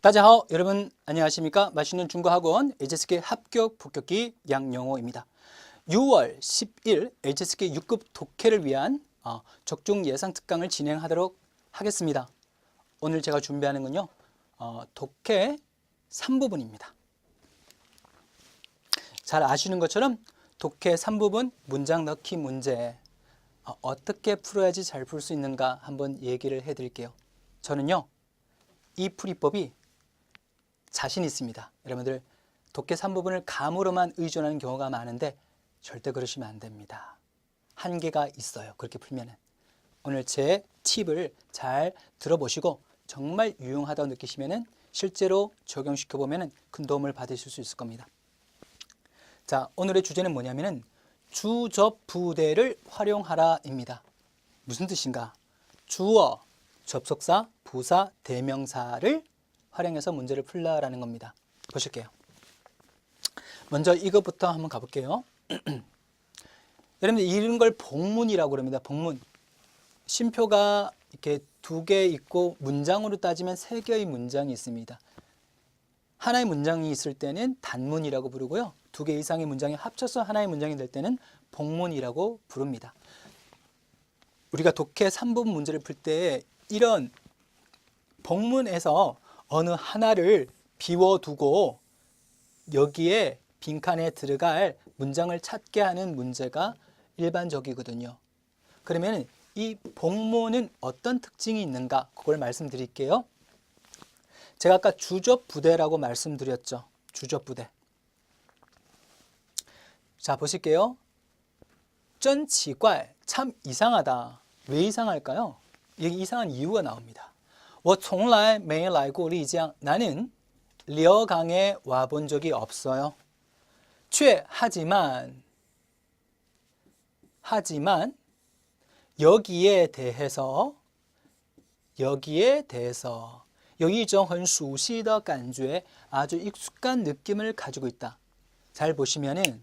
다자하오, 여러분 안녕하십니까? 맛있는 중국학원 HSK 합격 복격기 양영호입니다. 6월 10일 HSK 6급 독해를 위한 적중 예상 특강을 진행하도록 하겠습니다. 오늘 제가 준비하는 건요, 독해 3부분입니다. 잘 아시는 것처럼 독해 3부분 문장 넣기 문제 어떻게 풀어야지 잘 풀 수 있는가 한번 얘기를 해드릴게요. 저는요, 이 풀이법이 자신 있습니다. 여러분들 독해 3부분을 감으로만 의존하는 경우가 많은데 절대 그러시면 안 됩니다. 한계가 있어요. 그렇게 풀면은. 오늘 제 팁을 잘 들어보시고 정말 유용하다고 느끼시면은 실제로 적용시켜 보면은 큰 도움을 받으실 수 있을 겁니다. 자, 오늘의 주제는 뭐냐면은 주접부대를 활용하라입니다. 무슨 뜻인가? 주어, 접속사, 부사, 대명사를 활용해서 문제를 풀라라는 겁니다. 보실게요. 먼저 이것부터 한번 가볼게요. 여러분들 이런 걸 복문이라고 합니다. 복문. 쉼표가 이렇게 2개 있고 문장으로 따지면 3개의 문장이 있습니다. 하나의 문장이 있을 때는 단문이라고 부르고요. 2개 이상의 문장이 합쳐서 하나의 문장이 될 때는 복문이라고 부릅니다. 우리가 독해 3부분 문제를 풀 때 이런 복문에서 어느 하나를 비워두고 여기에 빈칸에 들어갈 문장을 찾게 하는 문제가 일반적이거든요. 그러면 이 복문은 어떤 특징이 있는가? 그걸 말씀드릴게요. 제가 아까 주접부대라고 말씀드렸죠. 주접부대. 자, 보실게요. 真奇怪, 참 이상하다. 왜 이상할까요? 여기 이상한 이유가 나옵니다. 我从来没来过丽江. 나는 려강에 와본 적이 없어요. 却 하지만 여기에 대해서有一种很熟悉的感觉, 아주 익숙한 느낌을 가지고 있다. 잘 보시면은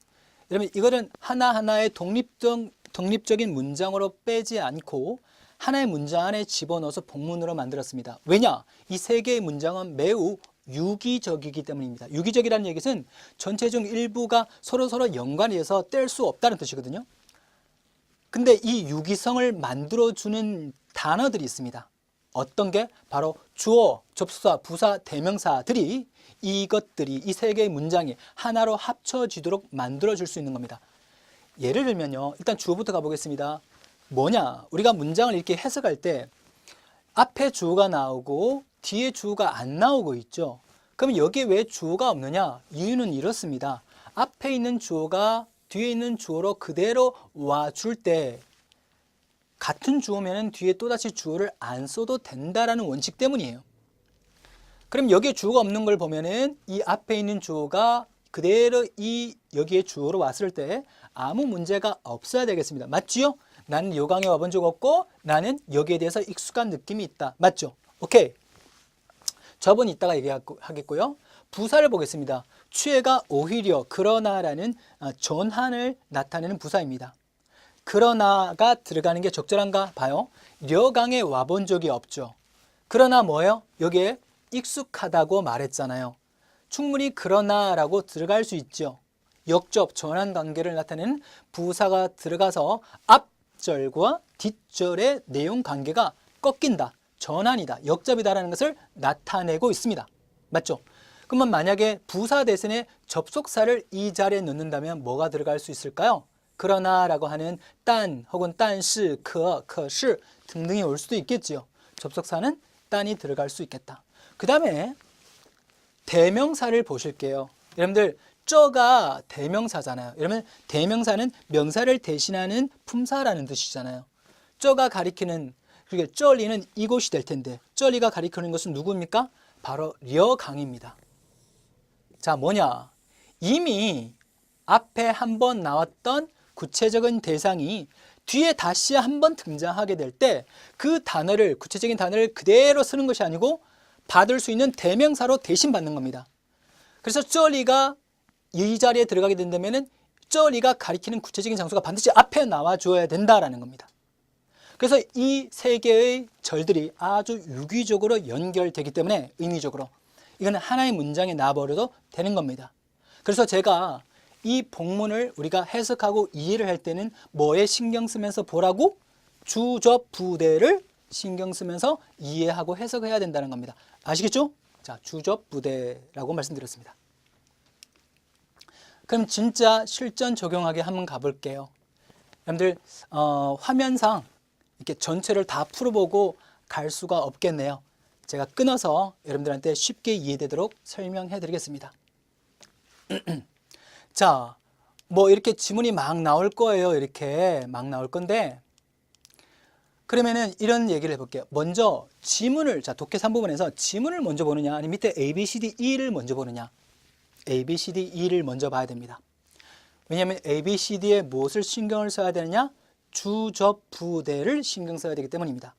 여러분 이거는 하나하나의 독립적인 문장으로 빼지 않고 하나의 문장 안에 집어넣어서 복문으로 만들었습니다. 왜냐? 이 3개의 문장은 매우 유기적이기 때문입니다. 유기적이라는 얘기는 전체 중 일부가 서로 연관이 돼서 뗄 수 없다는 뜻이거든요. 근데 이 유기성을 만들어주는 단어들이 있습니다. 어떤 게? 바로 주어, 접속사, 부사, 대명사들이 이 3개의 문장이 하나로 합쳐지도록 만들어줄 수 있는 겁니다. 예를 들면요. 일단 주어부터 가보겠습니다. 뭐냐? 우리가 문장을 이렇게 해석할 때 앞에 주어가 나오고 뒤에 주어가 안 나오고 있죠. 그럼 여기에 왜 주어가 없느냐? 이유는 이렇습니다. 앞에 있는 주어가 뒤에 있는 주어로 그대로 와줄 때 같은 주어면 뒤에 또다시 주어를 안 써도 된다라는 원칙 때문이에요. 그럼 여기에 주어가 없는 걸 보면은 이 앞에 있는 주어가 그대로 여기에 주어로 왔을 때 아무 문제가 없어야 되겠습니다. 맞지요? 나는 요강에 와본 적 없고 나는 여기에 대해서 익숙한 느낌이 있다. 맞죠? 오케이. 저번 이따가 얘기하겠고요. 부사를 보겠습니다. 취해가 오히려 그러나라는 전환을 나타내는 부사입니다. 그러나가 들어가는 게 적절한가 봐요. 려강에 와본 적이 없죠. 그러나 뭐예요? 여기에 익숙하다고 말했잖아요. 충분히 그러나라고 들어갈 수 있죠. 역접, 전환 관계를 나타내는 부사가 들어가서 앞절과 뒷절의 내용 관계가 꺾인다, 전환이다, 역접이다라는 것을 나타내고 있습니다. 맞죠? 그러면 만약에 부사 대신에 접속사를 이 자리에 넣는다면 뭐가 들어갈 수 있을까요? 그러나라고 하는 딴 혹은 딴시, 커시 등등이 올 수도 있겠지요. 접속사는 딴이 들어갈 수 있겠다. 그 다음에 대명사를 보실게요. 여러분들 쩌가 대명사잖아요. 여러분 대명사는 명사를 대신하는 품사라는 뜻이잖아요. 쩌가 가리키는, 그러니까 쩌리는 이곳이 될 텐데 쩌리가 가리키는 것은 누구입니까? 바로 려강입니다. 자, 뭐냐? 이미 앞에 한번 나왔던 구체적인 대상이 뒤에 다시 한번 등장하게 될 때 그 단어를, 구체적인 단어를 그대로 쓰는 것이 아니고 받을 수 있는 대명사로 대신 받는 겁니다. 그래서 쩌리가 이 자리에 들어가게 된다면은 쩌리가 가리키는 구체적인 장소가 반드시 앞에 나와줘야 된다라는 겁니다. 그래서 이 3개의 절들이 아주 유기적으로 연결되기 때문에 의미적으로 이거는 하나의 문장에 놔버려도 되는 겁니다. 그래서 제가 이 본문을 우리가 해석하고 이해를 할 때는 뭐에 신경 쓰면서 보라고? 주접 부대를 신경 쓰면서 이해하고 해석해야 된다는 겁니다. 아시겠죠? 자, 주접 부대라고 말씀드렸습니다. 그럼 진짜 실전 적용하게 한번 가볼게요. 여러분들 화면상 이렇게 전체를 다 풀어보고 갈 수가 없겠네요. 제가 끊어서 여러분들한테 쉽게 이해되도록 설명해 드리겠습니다. 자, 뭐 이렇게 지문이 막 나올 거예요. 이렇게 막 나올 건데, 그러면은 이런 얘기를 해볼게요. 먼저 지문을, 자, 독해 3부분에서 지문을 먼저 보느냐, 아니면 밑에 A, B, C, D, E를 먼저 보느냐. A, B, C, D, E를 먼저 봐야 됩니다. 왜냐하면 A, B, C, D에 무엇을 신경을 써야 되느냐? 주접 부대를 신경 써야 되기 때문입니다.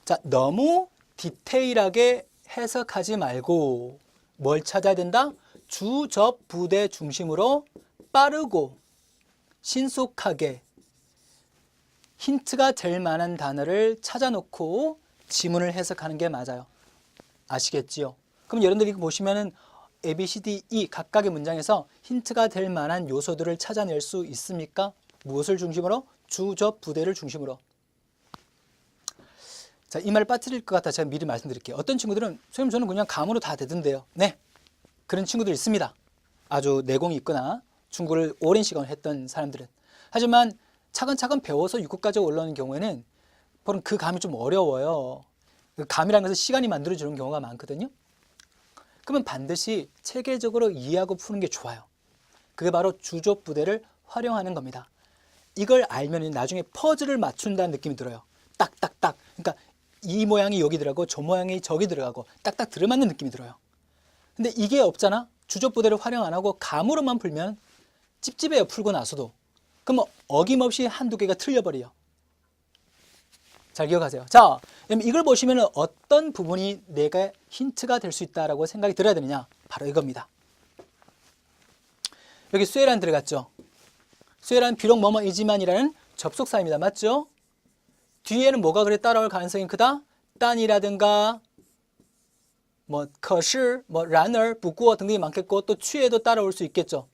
자, 너무 디테일하게 해석하지 말고 뭘 찾아야 된다? 주접 부대 중심으로 빠르고 신속하게 힌트가 될 만한 단어를 찾아놓고 지문을 해석하는 게 맞아요. 아시겠지요? 그럼 여러분들이 보시면은 A, B, C, D, E 각각의 문장에서 힌트가 될 만한 요소들을 찾아낼 수 있습니까? 무엇을 중심으로? 주접 부대를 중심으로. 자, 이 말을 빠뜨릴 것 같아 제가 미리 말씀드릴게요. 어떤 친구들은 선생님 저는 그냥 감으로 다 되던데요. 네, 그런 친구들 있습니다. 아주 내공이 있거나 중국어를 오랜 시간 했던 사람들은. 하지만 차근차근 배워서 6급까지 올라오는 경우에는 보통 그 감이 좀 어려워요. 그 감이라는 것은 시간이 만들어주는 경우가 많거든요. 그러면 반드시 체계적으로 이해하고 푸는 게 좋아요. 그게 바로 주접 부대를 활용하는 겁니다. 이걸 알면 나중에 퍼즐을 맞춘다는 느낌이 들어요. 딱딱딱. 그러니까 이 모양이 여기 들어가고 저 모양이 저기 들어가고 딱딱 들어맞는 느낌이 들어요. 근데 이게 없잖아. 주접 부대를 활용 안 하고 감으로만 풀면 찝찝해요. 풀고 나서도. 그럼 어김없이 한두 개가 틀려버려요. 잘 기억하세요. 자, 그럼 이걸 보시면 어떤 부분이 내가 힌트가 될 수 있다라고 생각이 들어야 되느냐? 바로 이겁니다. 여기 쇠란 들어갔죠? 쇠란 비록 뭐뭐이지만이라는 접속사입니다. 맞죠? 뒤에는 뭐가 그래 따라올 가능성이 크다? 딴이라든가 뭐可是, 뭐然而, 不过 등등이 많겠고 또 취에도 따라올 수 있겠죠.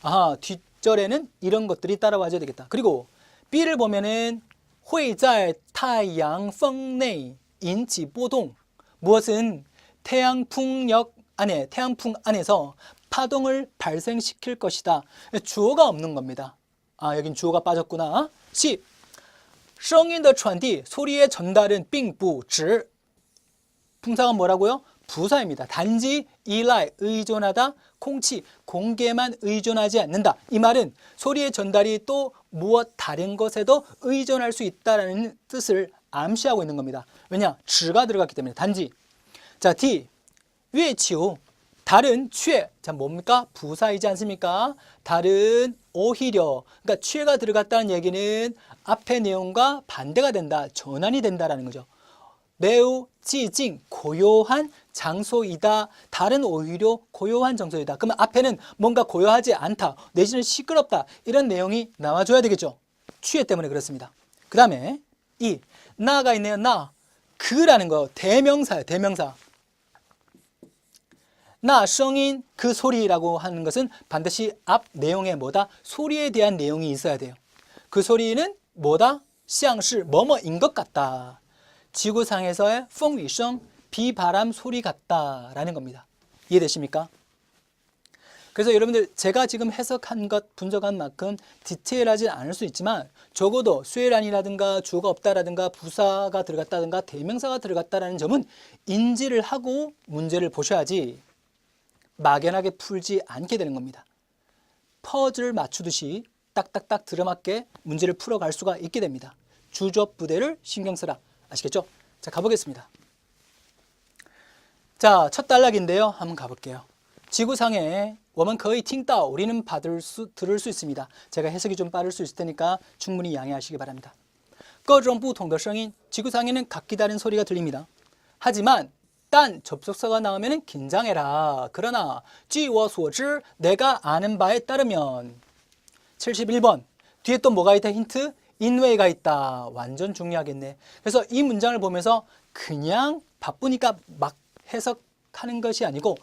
아하, 뒷절에는 이런 것들이 따라와줘야 되겠다. 그리고 B를 보면은 会在太阳风内引起波动. 무엇은 태양풍력 안에, 태양풍 안에서 파동을 발생시킬 것이다. 주어가 없는 겁니다. 아, 여긴 주어가 빠졌구나. 10. 声音的传递, 소리의 전달은 并不指 풍사가 뭐라고요? 부사입니다. 단지依赖, 의존하다, 공치, 공개만 의존하지 않는다. 이 말은 소리의 전달이 또 무엇 다른 것에도 의존할 수 있다는 뜻을 암시하고 있는 겁니다. 왜냐? 指가 들어갔기 때문에 단지. 자, D. 月球, 다른, 취해. 자, 뭡니까? 부사이지 않습니까? 다른, 오히려. 그러니까 취해가 들어갔다는 얘기는 앞의 내용과 반대가 된다, 전환이 된다라는 거죠. 매우 지징, 고요한 장소이다. 다른 오히려 고요한 장소이다. 그러면 앞에는 뭔가 고요하지 않다, 내지는 시끄럽다, 이런 내용이 나와줘야 되겠죠. 취해 때문에 그렇습니다. 그 다음에 이 나가 있네요. 나, 그라는 거 대명사예요. 대명사. 나, 성인, 그 소리라고 하는 것은 반드시 앞 내용에 뭐다? 소리에 대한 내용이 있어야 돼요. 그 소리는 뭐다? 像是 뭐뭐인 것 같다. 지구상에서의 风雨声, 비바람 소리 같다라는 겁니다. 이해되십니까? 그래서 여러분들 제가 지금 해석한 것, 분석한 만큼 디테일하지 않을 수 있지만 적어도 쇠란이라든가 주어가 없다라든가 부사가 들어갔다든가 대명사가 들어갔다라는 점은 인지를 하고 문제를 보셔야지 막연하게 풀지 않게 되는 겁니다. 퍼즐 맞추듯이 딱딱딱 들어맞게 문제를 풀어갈 수가 있게 됩니다. 주접 부대를 신경 쓰라. 아시겠죠? 자, 가보겠습니다. 자, 첫 단락인데요. 한번 가볼게요. 지구상에 我们可以听到, 우리는 들을 수 있습니다. 제가 해석이 좀 빠를 수 있을 테니까 충분히 양해하시기 바랍니다. 各种不同的声音, 지구상에는 각기 다른 소리가 들립니다. 하지만 딴 접속사가 나오면 긴장해라. 그러나 据我所知, 내가 아는 바에 따르면. 71번. 뒤에 또 뭐가 있다? 힌트? 인웨이가 있다. 완전 중요하겠네. 그래서 이 문장을 보면서 그냥 바쁘니까 막 해석 생각하는 것이 아니고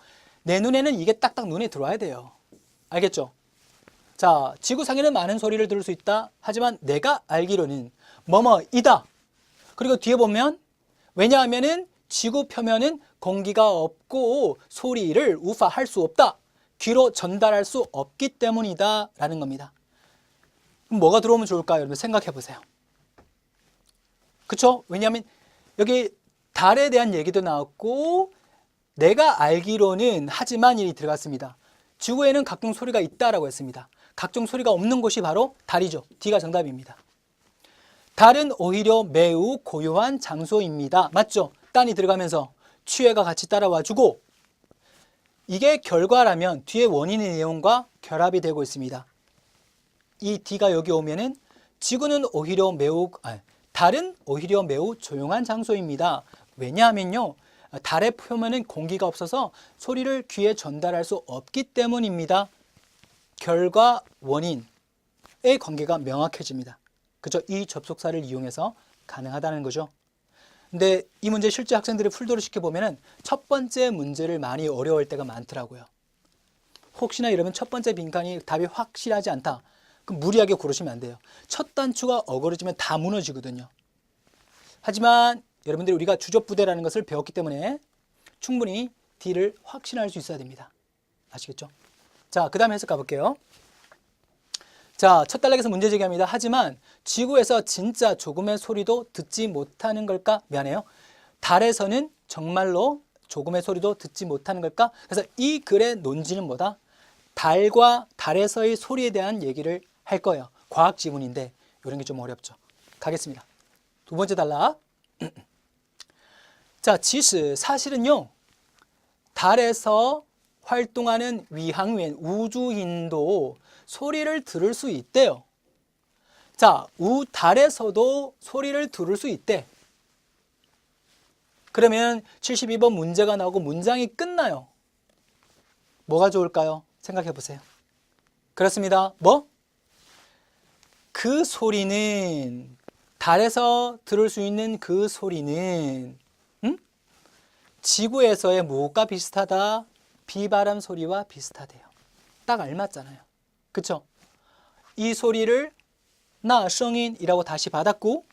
내 눈에는 이게 딱딱 눈에 들어와야 돼요. 알겠죠? 자, 지구상에는 많은 소리를 들을 수 있다. 하지만 내가 알기로는 뭐뭐이다. 그리고 뒤에 보면 왜냐하면은 지구 표면은 공기가 없고 소리를 우파할 수 없다. 귀로 전달할 수 없기 때문이다 라는 겁니다. 그럼 뭐가 들어오면 좋을까요? 여러분 생각해 보세요. 그쵸? 왜냐하면 여기 달에 대한 얘기도 나왔고 내가 알기로는 하지만 이 들어갔습니다. 지구에는 각종 소리가 있다라고 했습니다. 각종 소리가 없는 곳이 바로 달이죠. D가 정답입니다. 달은 오히려 매우 고요한 장소입니다. 맞죠? 딴이 들어가면서 취해가 같이 따라와주고 이게 결과라면 뒤에 원인의 내용과 결합이 되고 있습니다. 이 D가 여기 오면은 달은 오히려 매우 조용한 장소입니다. 왜냐하면요. 달의 표면은 공기가 없어서 소리를 귀에 전달할 수 없기 때문입니다. 결과 원인의 관계가 명확해집니다. 그죠? 이 접속사를 이용해서 가능하다는 거죠. 근데 이 문제 실제 학생들이 풀도록 시켜보면 첫 번째 문제를 많이 어려울 때가 많더라고요. 혹시나 여러분 첫 번째 빈칸이 답이 확실하지 않다. 그럼 무리하게 고르시면 안 돼요. 첫 단추가 어그러지면 다 무너지거든요. 하지만 여러분들이 우리가 주접부대라는 것을 배웠기 때문에 충분히 D를 확신할 수 있어야 됩니다. 아시겠죠? 자, 그 다음에 해석 가볼게요. 자, 첫 단락에서 문제 제기합니다. 하지만 지구에서 진짜 조금의 소리도 듣지 못하는 걸까? 미안해요. 달에서는 정말로 조금의 소리도 듣지 못하는 걸까? 그래서 이 글의 논지는 뭐다? 달과 달에서의 소리에 대한 얘기를 할 거예요. 과학 지문인데 이런 게 좀 어렵죠. 가겠습니다. 두 번째 단락. 자, 사실은요. 달에서 활동하는 위항员, 우주인도 소리를 들을 수 있대요. 자, 달에서도 소리를 들을 수 있대. 그러면 72번 문제가 나오고 문장이 끝나요. 뭐가 좋을까요? 생각해 보세요. 그렇습니다. 그 소리는 달에서 들을 수 있는 그 소리는 지구에서의 무엇과 비슷하다? 비바람 소리와 비슷하대요. 딱 알맞잖아요. 그쵸? 이 소리를 나성인이라고 다시 받았고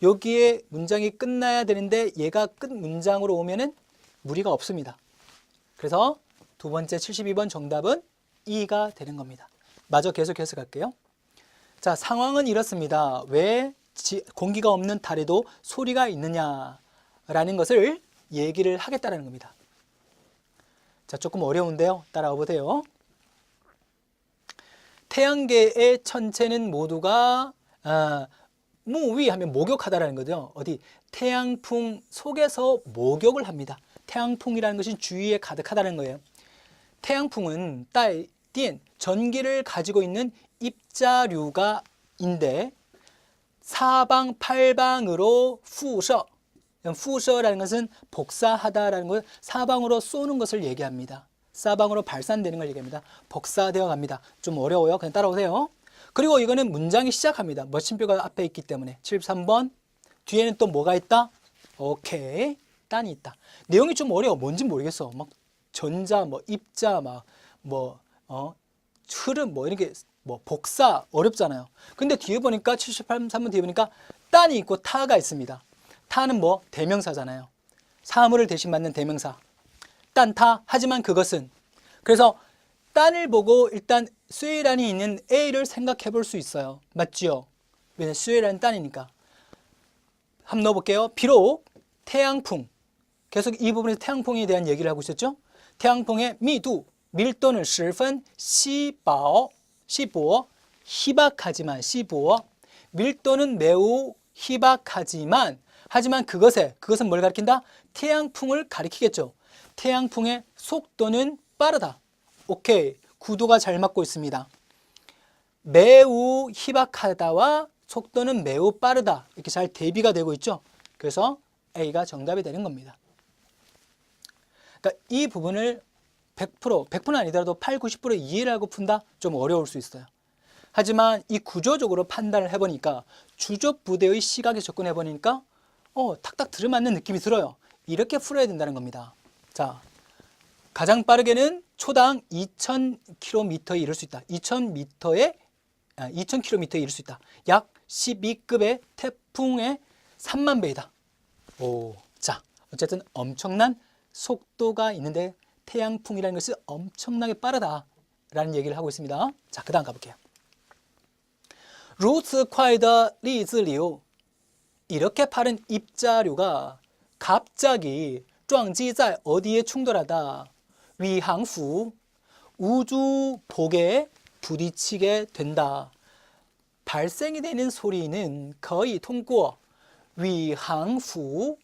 여기에 문장이 끝나야 되는데 얘가 끝 문장으로 오면은 무리가 없습니다. 그래서 두 번째 72번 정답은 E가 되는 겁니다. 마저 계속해서 갈게요. 자, 상황은 이렇습니다. 왜 공기가 없는 달에도 소리가 있느냐라는 것을 얘기를 하겠다는 겁니다. 자, 조금 어려운데요. 따라와 보세요. 태양계의 천체는 모두가 무위 하면 목욕하다라는 거죠. 어디 태양풍 속에서 목욕을 합니다. 태양풍이라는 것은 주위에 가득하다는 거예요. 태양풍은 전기를 가지고 있는 입자류가인데 사방팔방으로 푸셔라는 것은 복사하다라는 것, 사방으로 쏘는 것을 얘기합니다. 사방으로 발산되는 걸 얘기합니다. 복사되어 갑니다. 좀 어려워요. 그냥 따라오세요. 그리고 이거는 문장이 시작합니다. 머신표가 앞에 있기 때문에 73번 뒤에는 또 뭐가 있다? 오케이, 딴이 있다. 내용이 좀 어려워. 뭔지 모르겠어. 막 전자, 입자, 흐름, 이렇게 복사 어렵잖아요. 근데 뒤에 보니까 73번 뒤에 보니까 딴이 있고 타가 있습니다. 타는 대명사잖아요. 사물을 대신 받는 대명사. 딴타, 하지만 그것은. 그래서 딴을 보고 일단 수에란이 있는 A를 생각해 볼 수 있어요. 맞지요? 왜냐면 수에란은 딴이니까. 한번 넣어볼게요. 비록 태양풍, 계속 이 부분에서 태양풍에 대한 얘기를 하고 있었죠. 태양풍의 미두, 밀도는 十分稀薄, 희박하지만, 밀도는 매우 희박하지만, 하지만 그것은 뭘 가리킨다? 태양풍을 가리키겠죠. 태양풍의 속도는 빠르다. 오케이, 구도가 잘 맞고 있습니다. 매우 희박하다와 속도는 매우 빠르다. 이렇게 잘 대비가 되고 있죠. 그래서 A가 정답이 되는 겁니다. 그러니까 이 부분을 100%는 아니더라도 8, 90% 이해를 하고 푼다? 좀 어려울 수 있어요. 하지만 이 구조적으로 판단을 해보니까 주접부대의 시각에 접근해보니까 탁탁 들어맞는 느낌이 들어요. 이렇게 풀어야 된다는 겁니다. 자, 가장 빠르게는 초당 2000km에 이를 수 있다. 2000km에 이를 수 있다. 약 12급의 태풍의 3만 배이다. 오, 자, 어쨌든 엄청난 속도가 있는데 태양풍이라는 것이 엄청나게 빠르다라는 얘기를 하고 있습니다. 자, 그 다음 가볼게요. 如此快的粒子流 이렇게 빠른 입자류가 갑자기 撞击在 어디에 충돌하다. 위항후 우주복에 부딪히게 된다. 발생이 되는 소리는 거의 통과 위항후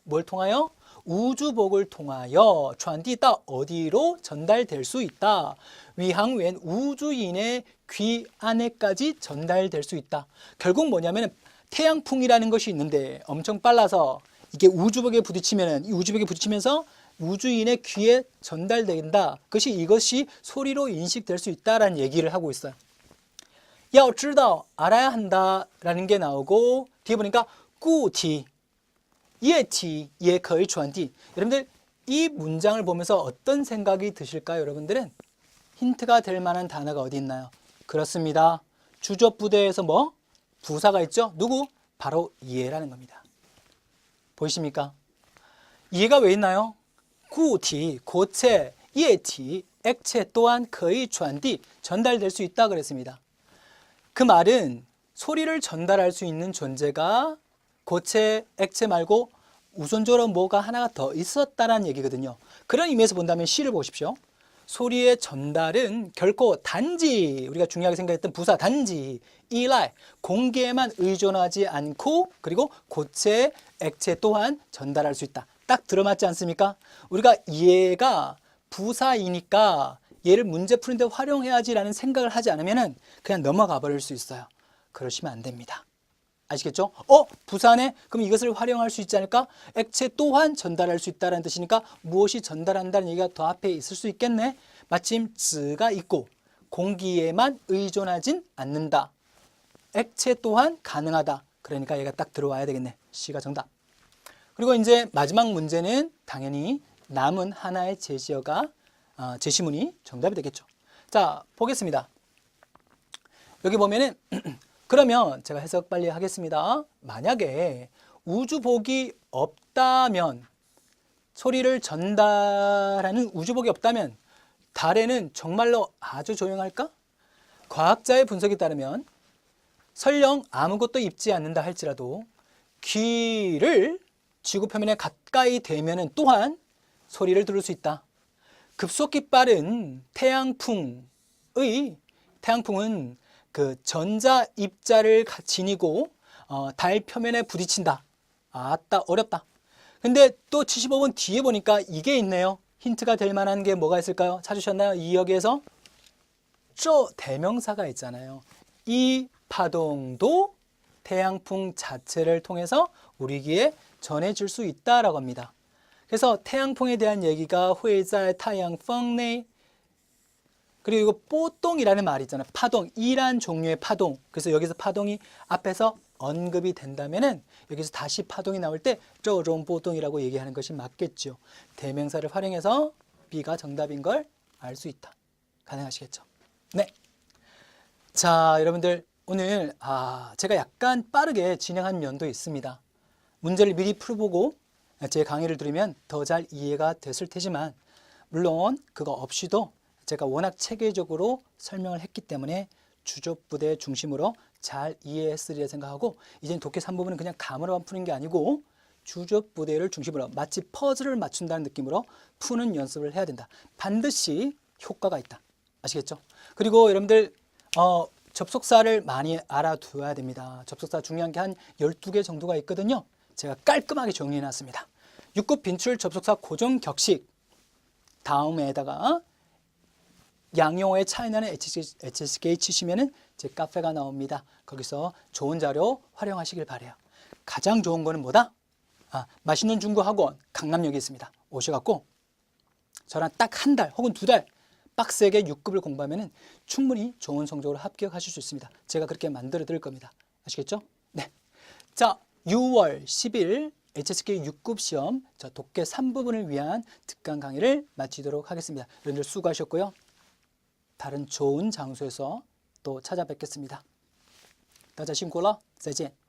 뭘 통하여? 우주복을 통하여 传递到 어디로 전달될 수 있다. 위항후엔 우주인의 귀 안에까지 전달될 수 있다. 결국 뭐냐면 태양풍이라는 것이 있는데 엄청 빨라서 이게 우주복에 부딪히면은 이 우주복에 부딪히면서 우주인의 귀에 전달된다. 이것이 소리로 인식될 수 있다라는 얘기를 하고 있어요. 要知道 알아야 한다라는 게 나오고 뒤에 보니까 固体液体也可以传递. 여러분들 이 문장을 보면서 어떤 생각이 드실까요? 여러분들은 힌트가 될 만한 단어가 어디 있나요? 그렇습니다. 주접부대에서 뭐? 부사가 있죠? 누구? 바로 이해라는 겁니다. 보이십니까? 이해가 왜 있나요? 固体, 고체, 液体, 액체 또한 거의 전달될 수 있다 그랬습니다. 그 말은 소리를 전달할 수 있는 존재가 고체, 액체 말고 우선적으로 뭐가 하나가 더 있었다는 얘기거든요. 그런 의미에서 본다면 C를 보십시오. 소리의 전달은 결코 단지 우리가 중요하게 생각했던 부사 단지,依赖, 공기에만 의존하지 않고 그리고 고체, 액체 또한 전달할 수 있다. 딱 들어맞지 않습니까? 우리가 얘가 부사이니까 얘를 문제 푸는데 활용해야지라는 생각을 하지 않으면 그냥 넘어가 버릴 수 있어요. 그러시면 안 됩니다. 아시겠죠? 부사네? 그럼 이것을 활용할 수 있지 않을까? 액체 또한 전달할 수 있다는 뜻이니까 무엇이 전달한다는 얘기가 더 앞에 있을 수 있겠네? 마침 즈가 있고 공기에만 의존하진 않는다. 액체 또한 가능하다. 그러니까 얘가 딱 들어와야 되겠네. C가 정답. 그리고 이제 마지막 문제는 당연히 남은 하나의 제시문이 정답이 되겠죠. 자, 보겠습니다. 여기 보면은 그러면 제가 해석 빨리 하겠습니다. 만약에 우주복이 없다면 소리를 전달하는 우주복이 없다면 달에는 정말로 아주 조용할까? 과학자의 분석에 따르면 설령 아무것도 입지 않는다 할지라도 귀를 지구 표면에 가까이 대면은 또한 소리를 들을 수 있다. 급속히 빠른 태양풍은 그 전자 입자를 지니고 달 표면에 부딪힌다. 아따 어렵다. 근데 또 75번 뒤에 보니까 이게 있네요. 힌트가 될 만한 게 뭐가 있을까요? 찾으셨나요? 이 여기에서 대명사가 있잖아요. 이 파동도 태양풍 자체를 통해서 우리 귀에 전해질 수 있다라고 합니다. 그래서 태양풍에 대한 얘기가 회자 태양풍 내 그리고 이거 뽀똥이라는 말이 있잖아요. 파동, 이란 종류의 파동. 그래서 여기서 파동이 앞에서 언급이 된다면은 여기서 다시 파동이 나올 때 저종 뽀똥이라고 얘기하는 것이 맞겠죠. 대명사를 활용해서 B가 정답인 걸 알 수 있다. 가능하시겠죠? 네. 자, 여러분들 오늘 제가 약간 빠르게 진행한 면도 있습니다. 문제를 미리 풀어보고 제 강의를 들으면 더 잘 이해가 됐을 테지만 물론 그거 없이도 제가 워낙 체계적으로 설명을 했기 때문에 주접부대 중심으로 잘 이해했으리라 생각하고 이제는 독해 3부분은 그냥 감으로만 푸는 게 아니고 주접부대를 중심으로 마치 퍼즐을 맞춘다는 느낌으로 푸는 연습을 해야 된다. 반드시 효과가 있다. 아시겠죠? 그리고 여러분들 접속사를 많이 알아두어야 됩니다. 접속사 중요한 게 한 12개 정도가 있거든요. 제가 깔끔하게 정리해놨습니다. 6급 빈출 접속사 고정 격식 다음에다가 양용어의 차이나는 HSK 치시면은 제 카페가 나옵니다. 거기서 좋은 자료 활용하시길 바래요. 가장 좋은 거는 뭐다? 맛있는 중고 학원 강남역에 있습니다. 오셔갖고 저랑 딱 한 달 혹은 2달 빡세게 6급을 공부하면은 충분히 좋은 성적으로 합격하실 수 있습니다. 제가 그렇게 만들어 드릴 겁니다. 아시겠죠? 네. 자, 6월 10일 HSK 6급 시험 독해 3부분을 위한 특강 강의를 마치도록 하겠습니다. 여러분들 수고하셨고요. 다른 좋은 장소에서 또 찾아뵙겠습니다. 大家辛苦了，再见。